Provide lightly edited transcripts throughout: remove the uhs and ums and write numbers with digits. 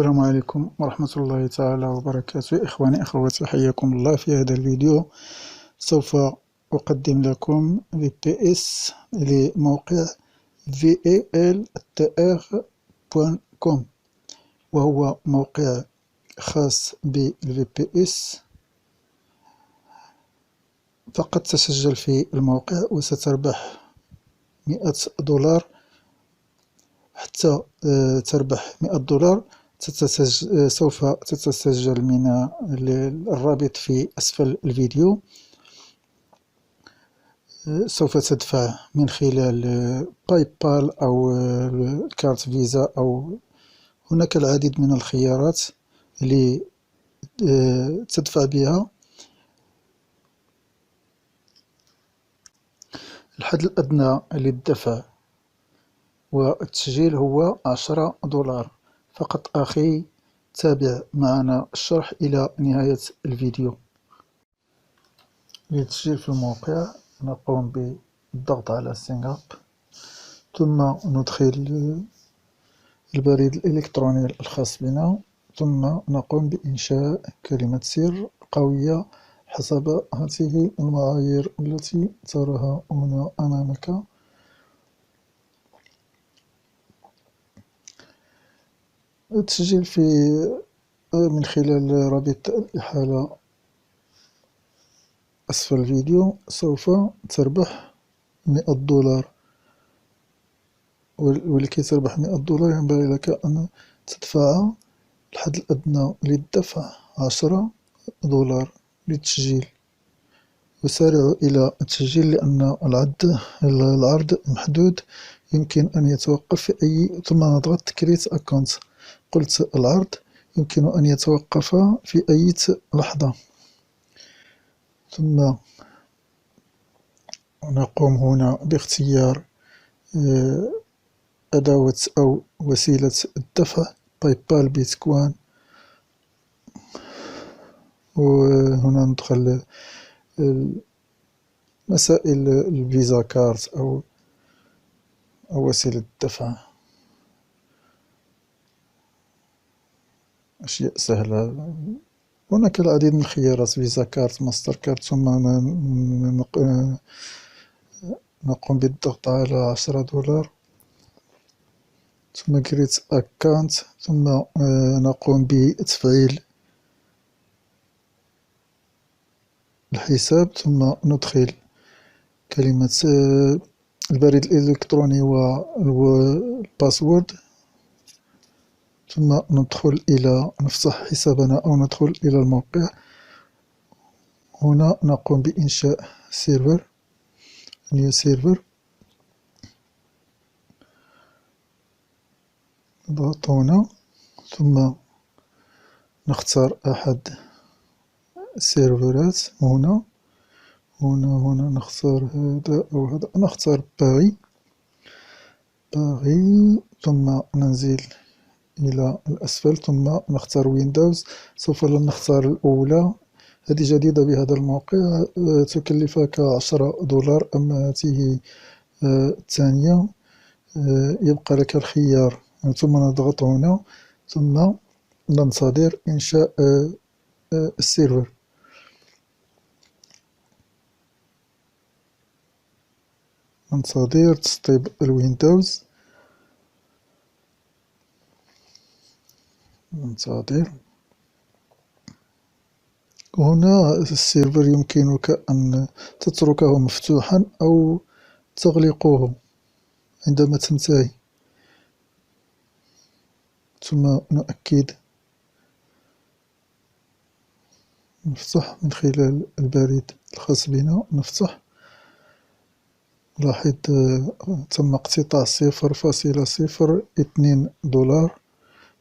السلام عليكم ورحمة الله تعالى وبركاته. إخواني أخواتي، حياكم الله. في هذا الفيديو سوف أقدم لكم VPS لموقع VALTR.com، وهو موقع خاص بالVPS. فقط تسجل في الموقع وستربح $100. حتى تربح $100 سوف تتسجل من الرابط في أسفل الفيديو. سوف تدفع من خلال باي بال أو كارت فيزا، أو هناك العديد من الخيارات تدفع بها. الحد الأدنى للدفع والتسجيل هو $10 فقط. أخي، تابع معنا الشرح إلى نهاية الفيديو. للتسجيل في الموقع نقوم بالضغط على سينغ اب، ثم ندخل البريد الإلكتروني الخاص بنا، ثم نقوم بإنشاء كلمة سر قوية حسب هذه المعايير التي تراها هنا أمامك. التسجيل من خلال رابط الإحالة أسفل الفيديو. سوف تربح $100، ولكي تربح $100 ينبغي لك أن تدفع الحد الأدنى للدفع $10 للتسجيل. وسارعوا إلى التسجيل لأن العرض محدود، يمكن أن يتوقف في أي. ثم نضغط كريت أكونت. قلت العرض يمكن أن يتوقف في أي لحظة. ثم نقوم هنا باختيار أداة أو وسيلة الدفع، باي بال، بيتكوين. وهنا ندخل مسائل الفيزا كارت أو وسيلة الدفع. أشياء سهلة. هناك العديد من الخيارات: فيزا كارت، ماستر كارت. ثم نقوم بالضغط على $10، ثم كريت أكاونت، ثم نقوم بتفعيل الحساب، ثم ندخل كلمة البريد الإلكتروني والباسورد، ثم نفتح حسابنا أو ندخل إلى الموقع. هنا نقوم بإنشاء سيرفر، نيو سيرفر. نضغط هنا، ثم نختار أحد السيرفرات. هنا نختار هذا أو هذا. نختار باغي. ثم ننزل إلى الأسفل، ثم نختار ويندوز. سوف لا نختار الأولى، هذه جديدة بهذا الموقع، تكلفك $10. أما هذه الثانية يبقى لك الخيار. ثم نضغط هنا، ثم ننتظر إنشاء السيرفر. ننتظر تسطيب الويندوز. ننتظر. هنا السيرفر يمكنك أن تتركه مفتوحا أو تغلقه عندما تنتهي. ثم نؤكد. نفتح من خلال البريد الخاص بنا. نفتح. لاحظ تم اقتطاع $0.02.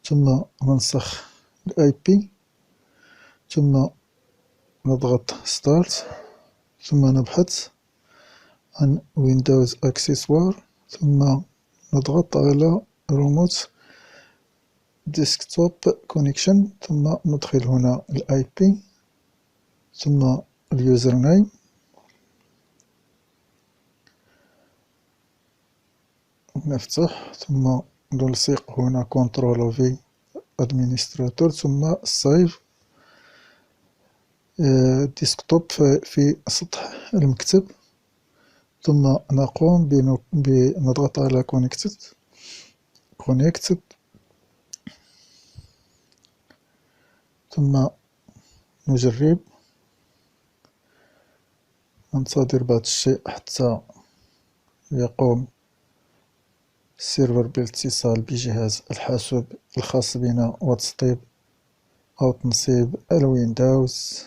ثم ننسخ الاي بي، ثم نضغط ستارت، ثم نبحث عن ويندوز اكسسوار، ثم نضغط على ريموت ديسكتوب كونيكشن، ثم ندخل هنا الاي بي، ثم اليوزر نيم، نفتح، ثم نلصق هنا كنترول في ادمنستراتور، ثم سيف ديسكتوب في سطح المكتب، ثم نقوم بنضغط على كونكتد، ثم نجرب، ننتظر بعض الشيء حتى يقوم السيرفر بالاتصال بجهاز الحاسوب الخاص بنا وتسطيب أو تنصيب الويندوز.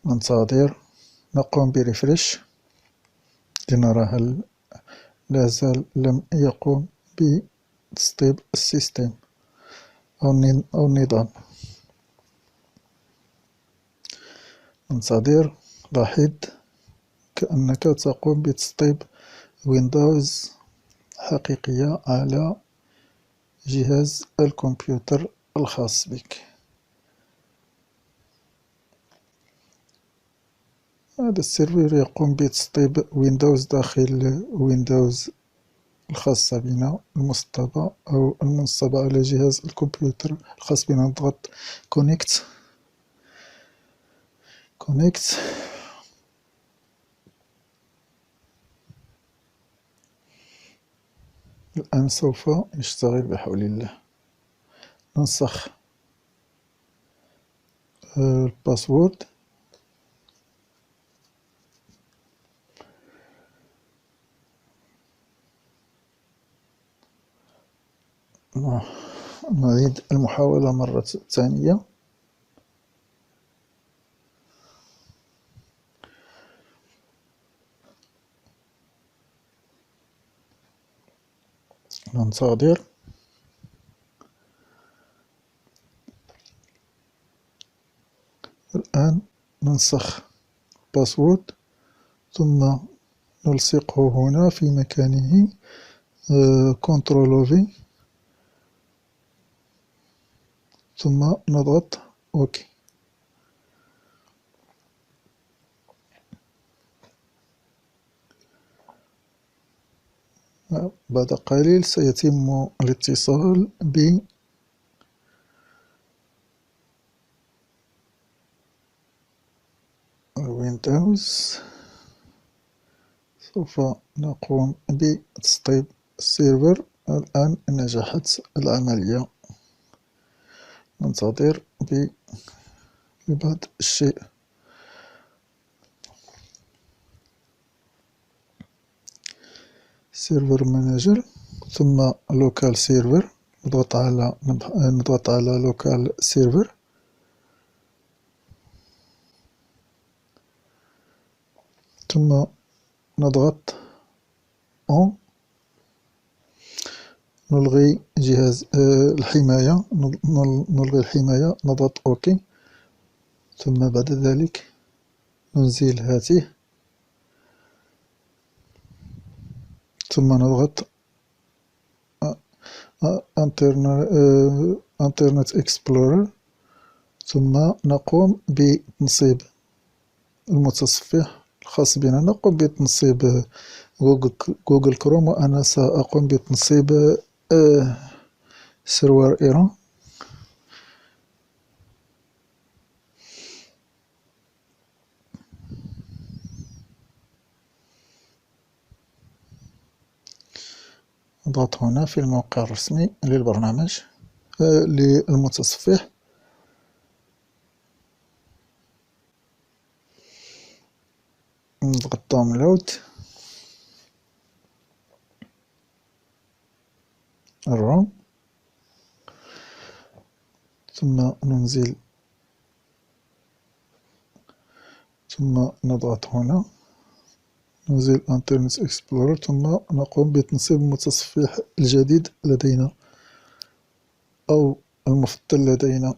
ننتظر، نقوم بريفريش لنرى هل لازال لم يقوم بتسطيب السيستم أو النظام. ننتظر، لاحظ كأنك تقوم بتسطيب ويندوز حقيقية على جهاز الكمبيوتر الخاص بك. هذا السيرفر يقوم بتسطيب ويندوز داخل ويندوز الخاصة بنا المسطبة أو المنصبة على جهاز الكمبيوتر الخاص بنا. نضغط كونكت. الآن سوف يشتغل بحول الله. ننسخ الباسورد، نعيد المحاولة مرة ثانية. ننتظر. الآن ننسخ الباسورد ثم نلصقه هنا في مكانه، كنترول في، ثم نضغط OK. بعد قليل سيتم الاتصال بالويندوز. سوف نقوم بتسطيب السيرفر. الآن نجحت العملية. ننتظر لبعض الشيء. سيرفر مانجر، ثم لوكال سيرفر. نضغط على لوكال سيرفر، ثم نضغط اون. نلغي جهاز الحماية، نلغي الحماية، نضغط OK. ثم بعد ذلك ننزل هاته، ثم نضغط انترنت اكسبلورر، ثم نقوم بتنصيب المتصفح الخاص بنا. نقوم بتنصيب جوجل كروم، وأنا سأقوم بتنصيب سيرفر إيران. نضغط هنا في الموقع الرسمي للبرنامج للمتصفح. نضغط داونلود الروم، ثم ننزل، ثم نضغط هنا ننزل انترنت اكسبلورر، ثم نقوم بتنصيب المتصفح الجديد لدينا أو المفضل لدينا.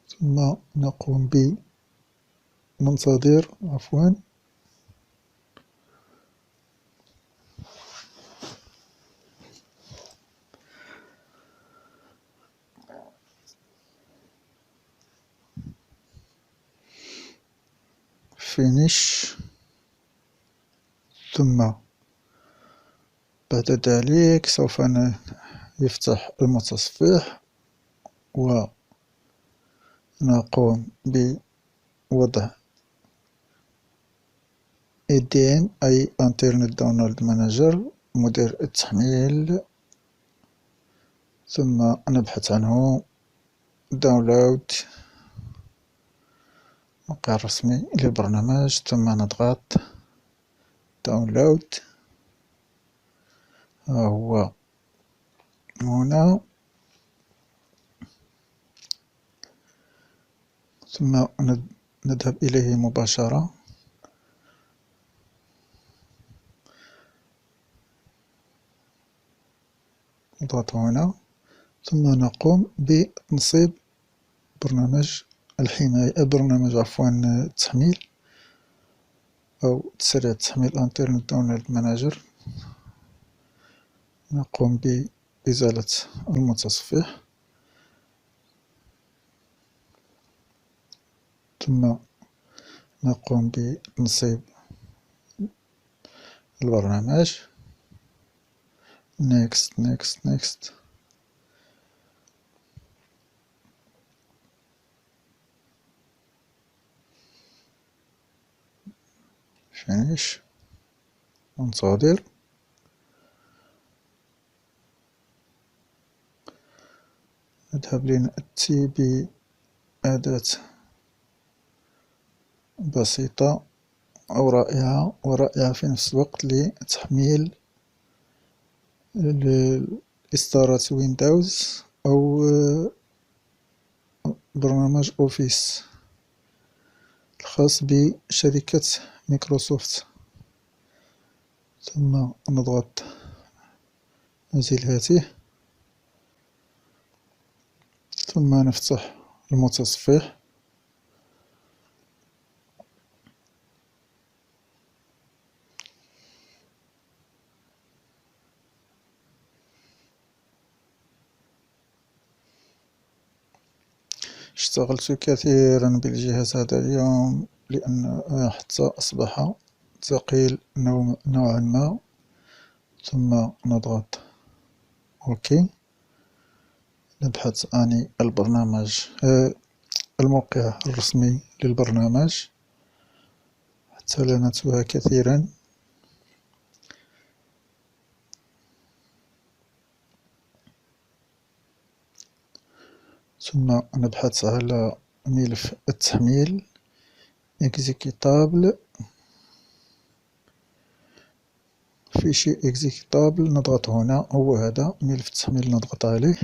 ثم نقوم بننتظر finish. ثم بعد ذلك سوف يفتح المتصفح ونقوم بوضع ADM أي Internet Download Manager مدير التحميل، ثم نبحث عنه داونلود موقع رسمي للبرنامج، ثم نضغط داونلود. ها هو هنا، ثم نذهب إليه مباشرة. نضغط هنا ثم نقوم بتنصيب برنامج التحميل أو تسريع التحميل انترنت داونلود مانجر. نقوم بإزالة المتصفح، ثم نقوم بتنصيب البرنامج. next finish. ننتظر. نذهب لنأتي بأداة بسيطة أو رائعة ورائعة في نفس الوقت لتحميل إصدارات ويندوز أو برنامج أوفيس الخاص بشركة مايكروسوفت. ثم نضغط نزيل هاته، ثم نفتح المتصفح. اشتغلت كثيرا بالجهاز هذا اليوم لأن حتى أصبح ثقيل نوعا ما. ثم نضغط OK. نبحث عن البرنامج، الموقع الرسمي للبرنامج حتى لا نتوه كثيرا. ثم نبحث على ملف التحميل executable، فيشي executable نضغط هنا. هو هذا ملف التحميل، نضغط عليه.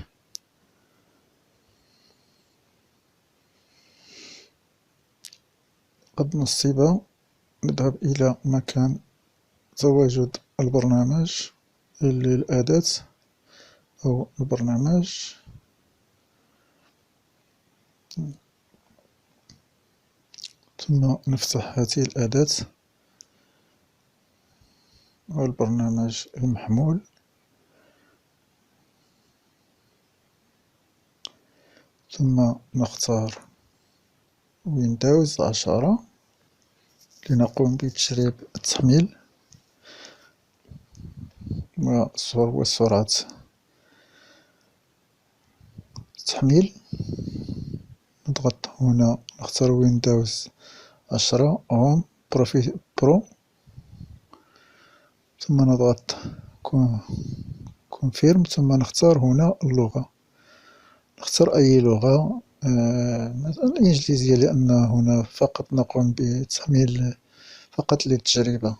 قد نصب. نذهب إلى مكان تواجد البرنامج للأداة أو البرنامج، ثم نفتح هذه الأداة أو البرنامج المحمول. ثم نختار ويندوز 10 لنقوم بتجريب التحميل وسرعة التحميل. نضغط هنا، نختار ويندوز 10 هوم برو، ثم نضغط كونفيرم، ثم نختار هنا اللغة. نختار أي لغة، مثلا الإنجليزية، لأن هنا فقط نقوم بتحميل فقط للتجربة.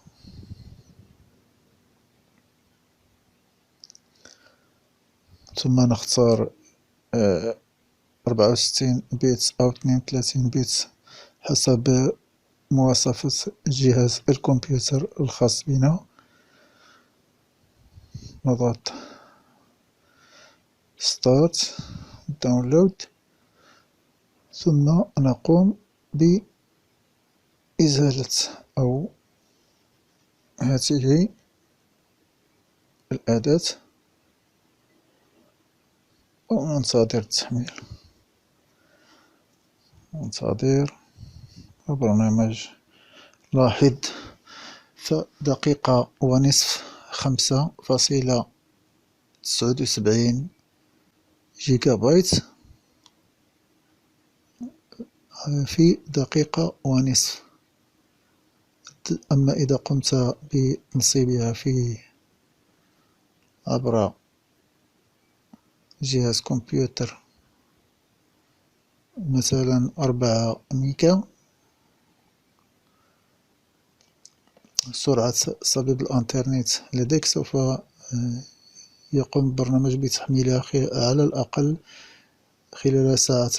ثم نختار 64 بيت أو 32 بيت حسب مواصفة جهاز الكمبيوتر الخاص بنا. نضغط Start Download، ثم نقوم بإزالة أو هذه الأداة وننتظر التحميل. ننتظر البرنامج. لاحظ دقيقة ونصف 5.79 جيجا بايت في دقيقة ونصف. أما إذا قمت بتنصيبها عبر جهاز كمبيوتر مثلا 4 ميجا، سرعة صليب الإنترنت لديك سوف يقوم البرنامج بتحميلها على الأقل خلال 2.5 ساعة.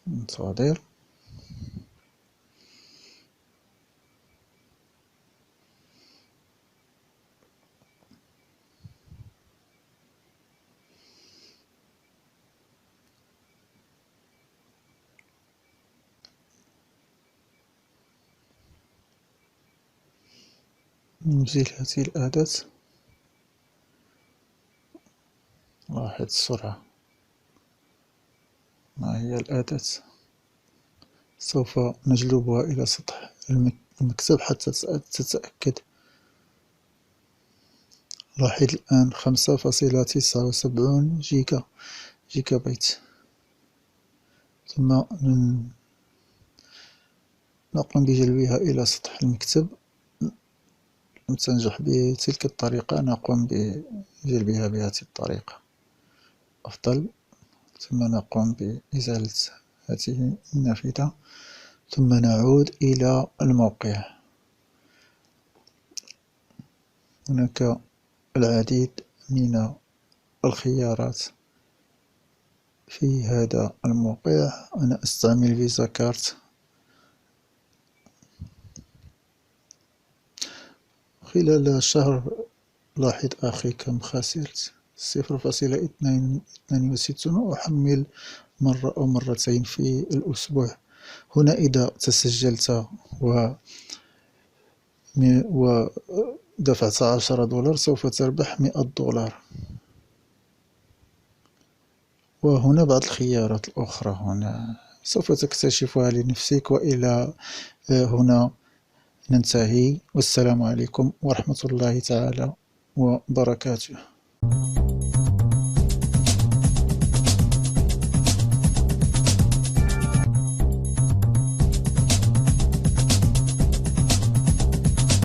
انتظر. نزيل هذه الأعداد، لاحظ السرعة. ما هي الأعداد؟ سوف نجلبها إلى سطح المكتب حتى تتأكد. لاحظ الآن 5.79 جيجا بايت. ثم نقوم بجلبها إلى سطح المكتب. لم تنجح بتلك الطريقة، نقوم بجلبها بهذه الطريقة أفضل. ثم نقوم بإزالة هذه النافذة، ثم نعود إلى الموقع. هناك العديد من الخيارات في هذا الموقع. أنا أستعمل فيزا كارت. خلال شهر لاحظ أخي كم خسرت، 0.62. وأحمل مرة أو مرتين في الأسبوع. هنا إذا تسجلت ودفعت $10 سوف تربح $100. وهنا بعض الخيارات الأخرى هنا سوف تكتشفها لنفسك. وإلى هنا ننتهي، والسلام عليكم ورحمة الله تعالى وبركاته.